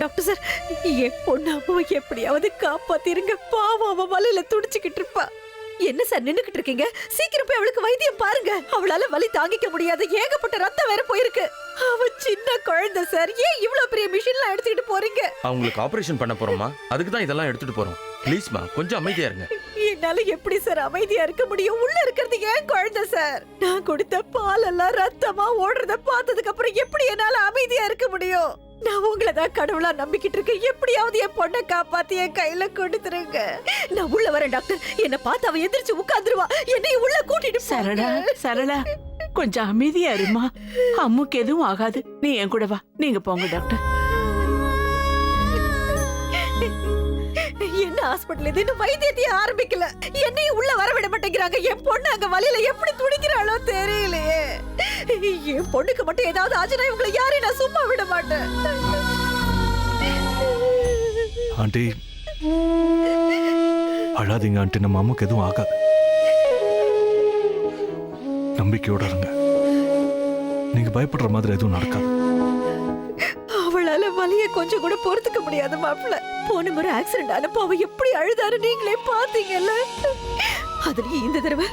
Doctor sir, என் பொண்ணு அம்மாவை எப்படியாவது காப்பாத்திருங்க. பாவம், அவ வலியில துடிச்சுக்கிட்டு இருப்பா. என்ன சார் நின்னுக்கிட்டு இருக்கீங்க? சீக்கிரம் போய் அவளுக்கு வைத்தியம் பாருங்க. அவளால வலி தாங்கிக்க முடியாது. ஏகப்பட்ட ரத்தம் வேற போயிருக்கு. அவ சின்ன குழந்தை சார். ஏன் இவ்வளவு பெரிய மிஷின்லாம் எடுத்துக்கிட்டு போறீங்க? அவங்களுக்கு ஆபரேஷன் பண்ண போறோமா, அதுக்கு தான் இதெல்லாம் எடுத்துட்டு போறோம். ப்ளீஸ்மா, கொஞ்சம் அமைதியா இருங்க. என்னால எப்படி சார் அமைதியா இருக்க முடியும்? உள்ள இருக்கிறது ஏன் குழந்தை சார். நான் கொடுத்த பால் எல்லாம் ரத்தமா ஓடுறத பார்த்ததுக்கு அப்புறம் எப்படி என்னால அமைதியா இருக்க முடியும்? நான் உங்களை தான் கடவுளா நம்பிக்கிட்டு இருக்கேன். எப்படியாவது என் பொண்ணை காப்பாத்தி என் கையில கொடுத்துருங்க. நான் உள்ள வரேன் டாக்டர். என்ன பார்த்து அவ எந்திரிச்சு உட்கார்ந்துருவா. என்னை உள்ள கூட்டிட்டு சரளா, சரளா கொஞ்சம் அமைதியா இருமா. அம்முக்கு எதுவும் ஆகாது. நீ என் கூட வா. நீங்க போங்க டாக்டர். என்ன ஹாஸ்பிடல் இது? இன்னும் வைத்தியத்தையே ஆரம்பிக்கல. என்னையும் உள்ள வர விட மாட்டேங்கிறாங்க. என் பொண்ணு அங்க வலியில எப்படி துடிக்கிறாளோ தெரியலையே. என் பொண்ணுக்கு மட்டும் ஏதாவது ஆச்சுன்னா இவங்களை யாரையும் நான் சும்மா விட மாட்டேன். ஆண்டி அழாதீங்க ஆண்டி, நம்ம அம்மாக்கு எதுவும் ஆகாது. நம்பிக்கையோட இருங்க. நீங்க பயப்படுற மாதிரி எதுவும் நடக்காது. அவளால வலிய கொஞ்சம் கூட பொறுத்துக்க முடியாத மாப்பிள்ள. போன முறை ஆக்சிடென்ட் ஆனப்போ அவ எப்படி அழுதாரு நீங்களே பாத்தீங்கல்ல. அதுலயும் இந்த தடவை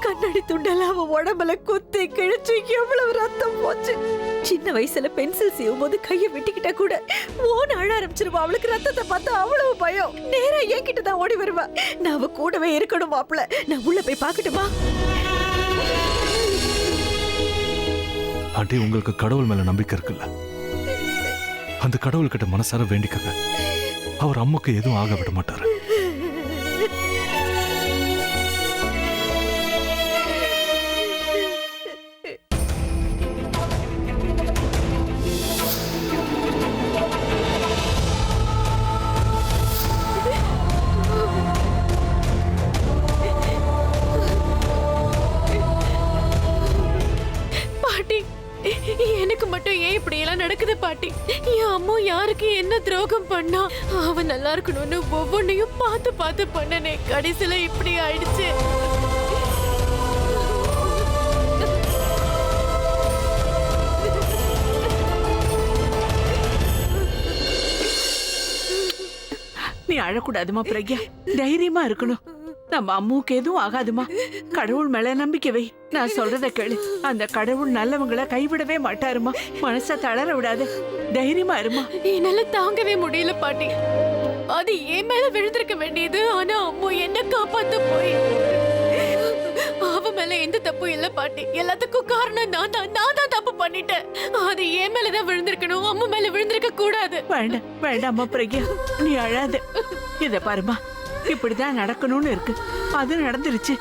கண்ணாடி துண்டல அவ உடம்புல குத்தி கிழிச்சு எவ்வளவு ரத்தம் போச்சு. சின்ன வயசுல பென்சில் செய்யும் போது கைய வெட்டிக்கிட்டா கூட ஓன அழ ஆரம்பிச்சிருவா. அவளுக்கு ரத்தத்தை பார்த்தா அவ்வளவு பயம். நேரா என்கிட்ட தான் ஓடி வருவா. நான் அவ கூடவே இருக்கணும் மாப்பிள்ள. நான் உள்ள போய் பாக்கட்டுமா? ஆண்டி, உங்களுக்கு கடவுள் மேல நம்பிக்கை இருக்குல்ல? அந்த கடவுள்கிட்ட மனசார வேண்டிக்கங்க. அவர் அம்மாக்கு எதுவும் ஆக விட மாட்டாரு. பாட்டி, எனக்கு மட்டும் ஏன் இப்படி எல்லாம் நடக்குது பாட்டி? என் அம்மா யாருக்கு என்ன துரோகம் பண்ணா? அவன் நல்லா இருக்கணும்னு ஒவ்வொன்னையும் பார்த்து பார்த்து பண்ணனே. கடைசியில இப்படி ஆயிடுச்சு. நீ அழக்கூடாதுமா பிரக்யா. தைரியமா இருக்கணும். நம்ம அம்முக்கு எதுவும் ஆகாதுமா. கடவுள் மேல நம்பிக்கை வை. நான் சொல்றத கேளு. அந்த கடவுள் நல்லவங்களை கைவிடவே மாட்டாருமா. மனச தளர விடாது. தைரியமா இருமா. என்னால தாங்கவே முடியல பாட்டி. அது என் மேல விழுந்திருக்க வேண்டியது. ஆனா அம்மா என்ன காப்பாத்த போய் அவ மேல எந்த தப்பு இல்ல பாட்டி. எல்லாத்துக்கும் காரணம் நான் தான் தப்பு பண்ணிட்டேன். அது என் மேலதான் விழுந்திருக்கணும். அம்மா மேல விழுந்திருக்க கூடாது. வேண்டாம் வேண்டாம்மா பிரக்யா, நீ அழாத. இத பாருமா, இப்படிதான் நடக்கணும்னு இருக்கு. அது நடந்துருச்சு.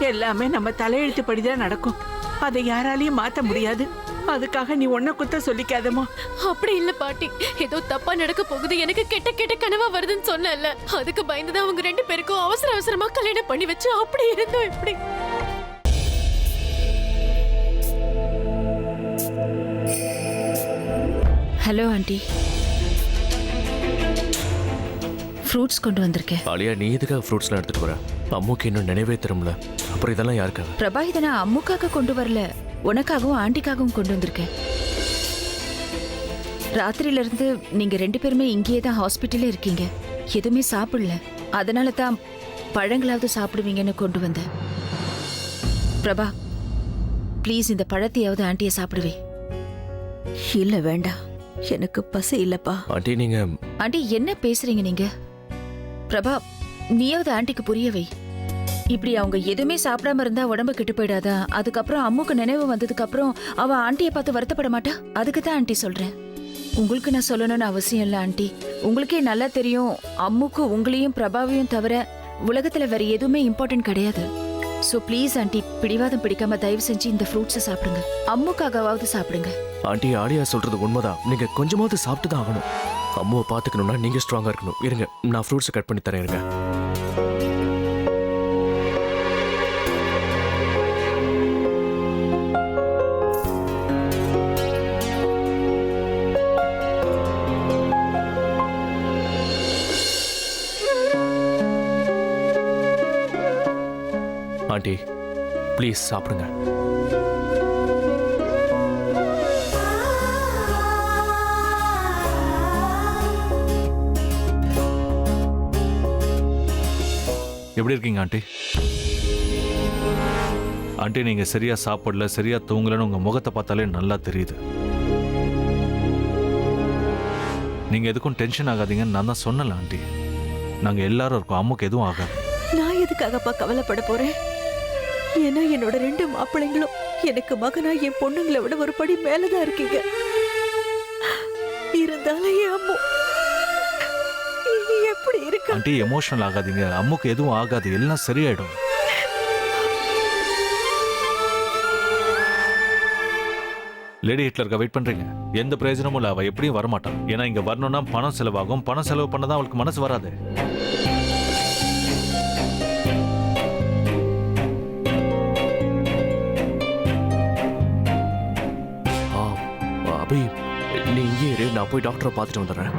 எல்லாமே நம்ம தலையெழுத்துப்படிதான் நடக்கும். அதை யாராலையும் மாத்த முடியாது. அதுக்காக நீ ஒன்ன குத்த சொல்லிக்காதமா. அப்படி இல்ல பாட்டி. ஏதோ தப்பா நடக்க போகுது, எனக்கு கெட்ட கெட்ட கனவா வருதுன்னு சொன்னல. அதுக்கு பயந்துதான் அவங்க 2 பேருக்கும் அவசர அவசரமா கல்யாணம் பண்ணி வச்சு அப்படி இருந்தோம். இப்படி ஹலோ ஆண்டி, ஃப்ரூட்ஸ் கொண்டு வந்திருக்கேன். ஆலியா, நீ எதுக்காக ஃப்ரூட்ஸ்லாம் எடுத்துட்டு வர? அம்முக்கு இன்னும் நினைவே திரும்பல. அப்புறம் இதெல்லாம் யாருக்காக? பிரபா, இதை நான் அம்முக்காக கொண்டு வரல, உனக்காகவும் ஆண்டிக்காகவும் கொண்டு வந்திருக்கேன். ராத்திரியில இருந்து நீங்க 2 பேருமே இங்கேயே தான் ஹாஸ்பிட்டல்ல இருக்கீங்க. எதுவுமே சாப்பிடல. அதனால தான் பழங்களாவது சாப்பிடுவீங்கன்னு கொண்டு வந்தேன். பிரபா, ப்ளீஸ் இந்த பழத்தையாவது ஆண்டியை சாப்பிடுவே. இல்ல வேண்டாம், எனக்கு பசி இல்லப்பா. ஆண்டி, நீங்க ஆண்டி என்ன பேசுறீங்க நீங்க? பிரபா, நீயாவது ஆண்டிக்கு புரிய வை. இப்படி அவங்க எதுவுமே சாப்பிடாம இருந்தா உடம்பு கெட்டு போயிடாதா? அதுக்கப்புறம் அம்முக்கு நினைவு வந்ததுக்கு அப்புறம் அவ ஆண்டியை பார்த்து வருத்தப்பட மாட்டா? அதுக்கு தான் ஆண்டி சொல்றேன். உங்களுக்கு நான் சொல்லணும்னு அவசியம் இல்ல ஆண்டி. உங்களுக்கே நல்லா தெரியும், அம்முக்கு உங்களையும் பிரபாவையும் தவிர உலகத்துல வேற எதுவுமே இம்பார்ட்டன்ட் கிடையாது. சோ ப்ளீஸ் ஆண்டி, பிடிவாதம் பிடிக்காம தயவு செஞ்சு இந்த ஃப்ரூட்ஸை சாப்பிடுங்க. அம்முக்காகவாவது சாப்பிடுங்க. ஆண்டி, ஆலியா சொல்றது உண்மைதான். நீங்க கொஞ்சமாவது சாப்பிட்டு தான் ஆகணும். அம்மாவை பாத்துக்கணும்னா நீங்க ஸ்ட்ராங்கா இருக்கணும். இருங்க, நான் ஃப்ரூட்ஸை கட் பண்ணி தரேன். இருங்க. ஆண்டி, ப்ளீஸ் சாப்பிடுங்க. எப்படி இருக்கீங்க ஆண்டி? ஆண்டி, நீங்க சரியா சாப்பிடல, சரியா தூங்கலன்னு உங்க முகத்தை பார்த்தாலே நல்லா தெரியுது. நீங்க எதுக்கும் டென்ஷன் ஆகாதீங்கன்னு நான் தான் சொன்னல ஆண்டி. நாங்க எல்லாரும் இருக்கோம், அம்முக்கு எதுவும் ஆகாது. நான் எதுக்காகப்பா கவலைப்பட போறேன்? ஏன்னா என்னோட 2 மாப்பிள்ளைங்களும் எனக்கு மகனா என் பொண்ணுங்களை விட ஒரு படி மேலதான் இருக்கீங்க. இருந்தாலும் என் அம்மு எப்படி இருக்கு? ஆண்டி, எமோஷனல் ஆகாதீங்க. அம்முக்கு எதுவும் ஆகாது, எல்லாம் சரியாயிடும். லேடி ஹிட்லருக்கு வெயிட் பண்றீங்க? எந்த பிரயோஜனமும் இல்ல. அவ எப்படியும் வரமாட்டான். ஏன்னா இங்க வரணும்னா பணம் செலவாகும். பணம் செலவு பண்ணதான் அவளுக்கு மனசு வராது. அபி, நீ இங்கே இரு, நான் போய் டாக்டரை பார்த்துட்டு வந்துடுறேன்.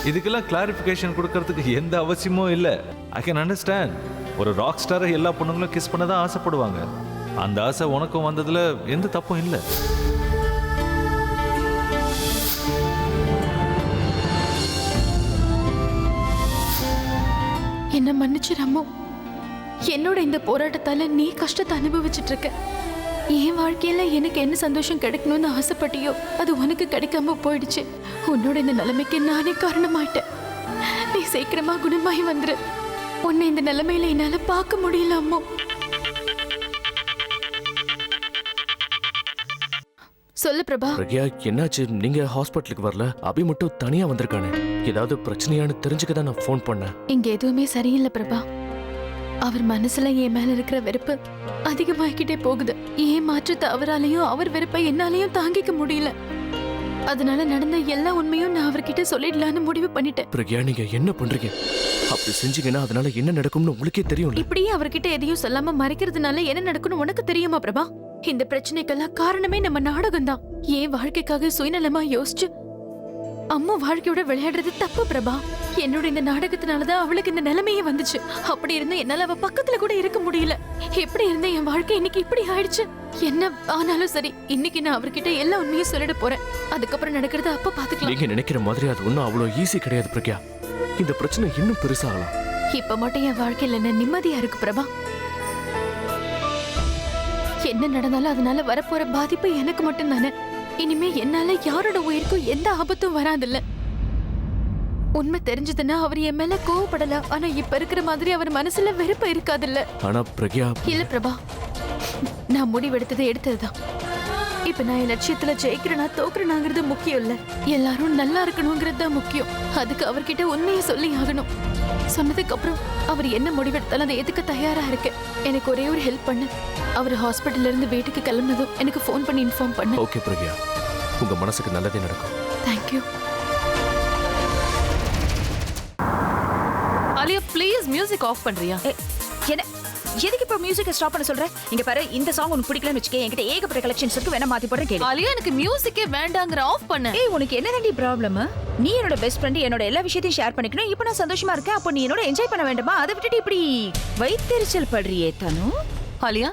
இதுக்கெல்லாம் கிளாரிஃபிகேஷன் கொடுக்கறதுக்கு எந்த அவசியமும் இல்லை. I can understand. ஒரு ராக் ஸ்டாரை எல்லா பொண்ணுங்களும் கிஸ் பண்ண தான் ஆசைப்படுவாங்க. அந்த ஆசை உனக்கும் வந்ததுல எந்த தப்பும் இல்லை. என்ன மன்னிச்சு ராமு. என்னோட இந்த போராட்டத்தால நீ கஷ்டத்தை அனுபவிச்சுட்டு இருக்க. என் வாழ்க்கையில எனக்கு என்ன சந்தோஷம் கிடைக்கணும்னு ஆசைப்பட்டியோ அது உனக்கு கிடைக்காம போயிடுச்சு. உன்னோட இந்த நிலைமைக்கு நானே காரணமாயிட்டேன். நீ சீக்கிரமா குணமாயி வந்துரு. உன்னை இந்த நிலைமையில என்னால பார்க்க முடியல அம்மோ. சொல்லு பிரபா. பிரக்யா, என்னாச்சு? நீங்க ஹாஸ்பிட்டலுக்கு வரல, அபி மட்டும் தனியா வந்திருக்கானே. ஏதாவது பிரச்சனையான்னு தெரிஞ்சுக்க தான் நான் ஃபோன் பண்ணேன். இங்க எதுவுமே சரியில்லை பிரபா. அவர் மனசுல என் மேல இருக்கிற வெறுப்பு அதிகமாகிக்கிட்டே போகுது. ஏன் மாற்றத்தை அவராலையும் அவர் வெறுப்பை என்னாலையும் தாங்கிக்க முடியல. அதனால நடந்த எல்லா உண்மையும் நான் அவர்கிட்ட சொல்லிடலான்னு முடிவு பண்ணிட்டேன். பிரக்யா, நீங்க என்ன பண்றீங்க? அப்படி செஞ்சீங்கன்னா அதனால என்ன நடக்கும்னு உங்களுக்கே தெரியும். இப்படியே அவர்கிட்ட எதையும் சொல்லாம மறைக்கிறதுனால என்ன நடக்கும்னு உனக்கு தெரியுமா பிரபா? இந்த பிரச்சனைக்கெல்லாம் காரணமே நம்ம நாடகம் தான். ஏன் வாழ்க்கைக்காக சுயநலமா யோசிச்சு அம்மா வாழ்க்கையோட விளையாடுறது தப்பு பிரபா. என்னோட இந்த நாடகத்தினாலதான் அவளுக்கு இந்த நிலைமையே வந்துச்சு. அப்படி இருந்தும் என்னால அவ பக்கத்துல கூட இருக்க முடியல. எப்படி இருந்த என் வாழ்க்கை இன்னைக்கு இப்படி ஆயிடுச்சு. என்ன ஆனாலும் சரி, இன்னைக்கு நான் அவர்கிட்ட எல்லா உண்மையும் சொல்லிட போறேன். அதுக்கப்புறம் நடக்கிறது அப்ப பாத்துக்கலாம். நீங்க நினைக்கிற மாதிரி அது ஒண்ணும் அவ்வளவு ஈஸி கிடையாது பிரக்யா. இந்த பிரச்சனை இன்னும் பெருசாகலாம். இப்ப மட்டும் என் வாழ்க்கையில என்ன நிம்மதியா இருக்கு பிரபா. என்ன நடந்தாலும் அதனால வரப்போற பாதிப்பு எனக்கு மட்டும் தானே. இனிமே என்னால யாரோட உயிருக்கும் எந்த ஆபத்தும் வராதில்ல. உண்மை தெரிஞ்சதுன்னா அவர் என் மேல கோவப்படலாம். ஆனா இப்ப இருக்கிற மாதிரி அவர் மனசுல வெறுப்பு இருக்காதுல்ல. ஆனா பிரக்யா, இல்ல பிரபா, நான் முடிவெடுத்தது எடுத்ததுதான். இப்ப நான் என் லட்சியத்துல ஜெயிக்கிறேனா தோக்குறேனாங்கிறது முக்கியம் இல்ல. எல்லாரும் நல்லா இருக்கணுங்கிறது தான் முக்கியம். அதுக்கு அவர்கிட்ட உண்மையை சொல்லி ஆகணும். சொன்னதுக்கு அப்புறம் அவர் என்ன முடிவெடுத்தாலும் அதை எதுக்கு தயாரா இருக்கு. எனக்கு ஒரே ஒரு ஹெல்ப் பண்ணு. அவர் ஹாஸ்பிட்டல்ல இருந்து வீட்டுக்கு கிளம்புனதும் எனக்கு ஃபோன் பண்ணி இன்ஃபார்ம் பண்ணு. ஓகே பிரக்யா, உங்க மனசுக்கு நல்லதே நடக்கும். Thank you. Alia, please music off பண்றியா? என்ன எதுக்கு இப்ப மியூசிக்கை ஸ்டாப் பண்ண சொல்ற? இங்க பாரு, இந்த சாங் உனக்கு பிடிக்கலன்னு வச்சுக்க, என்கிட்ட ஏகப்பட்ட கலெக்ஷன்ஸ் இருக்கு, வேணா மாத்தி போடுறேன் கேளு. ஆலியா, எனக்கு மியூசிக்கே வேண்டாங்கற, ஆஃப் பண்ணு. ஏய், உனக்கு என்னடி ப்ராப்ளம்? நீ என்னோட பெஸ்ட் ஃப்ரெண்ட், என்னோட எல்லா விஷயத்தையும் ஷேர் பண்ணிக்கணும். இப்போ நான் சந்தோஷமா இருக்கேன், அப்போ நீ என்னோட என்ஜாய் பண்ண வேண்டாமா? அதை விட்டுட்டு இப்படி வைத்தெரிச்சல் படுறியே தனு. ஆலியா,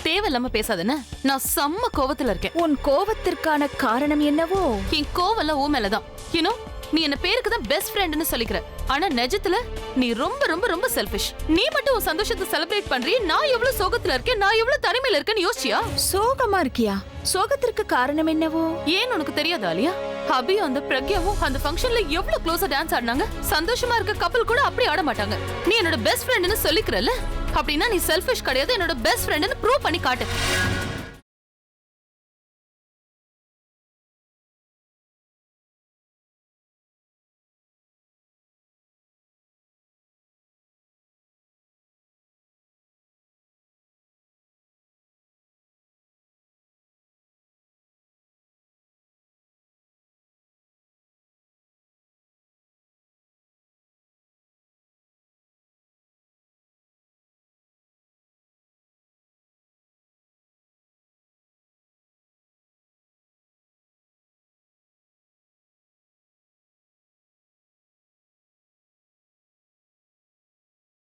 தேவையில்லாம பேசாதேன்னு. நான் செம்ம கோவத்துல இருக்கேன். உன் கோவத்திற்கான காரணம் என்னவோ? என் கோவம்லாம் ஊ மேலதான். யூனோ, நீ என்ன பேருக்கு தான் பெஸ்ட் ஃப்ரெண்ட்னு சொல்லிக்கிற. ஆனா நிஜத்துல நீ ரொம்ப ரொம்ப ரொம்ப செல்ஃபிஷ். நீ மட்டும் உன் சந்தோஷத்தை செலிப்ரேட் பண்றியே, நான் எவ்வளவு சோகத்துல இருக்கேன், நான் எவ்வளவு தனிமையில இருக்கேன்னு யோசிச்சியா? சோகமா இருக்கியா? சோகத்திற்கு காரணம் என்னவோ? ஏன் உனக்கு தெரியாது ஆலியா? அபியும் அந்த பிரக்யாவும் அந்த ஃபங்க்ஷன்ல எவ்வளவு க்ளோஸா டான்ஸ் ஆடினாங்க. சந்தோஷமா இருக்க கப்பல் கூட அப்படி ஆட மாட்டாங்க. நீ என்னோட பெஸ்ட் ஃப்ரெண்ட்னு சொல்லிக்கிறல்ல, அப்படின்னா நீ செல்ஃபிஷ் கிடையாது, என்னோட பெஸ்ட் ஃப்ரெண்ட்னு ப்ரூவ் பண்ணி காட்டு.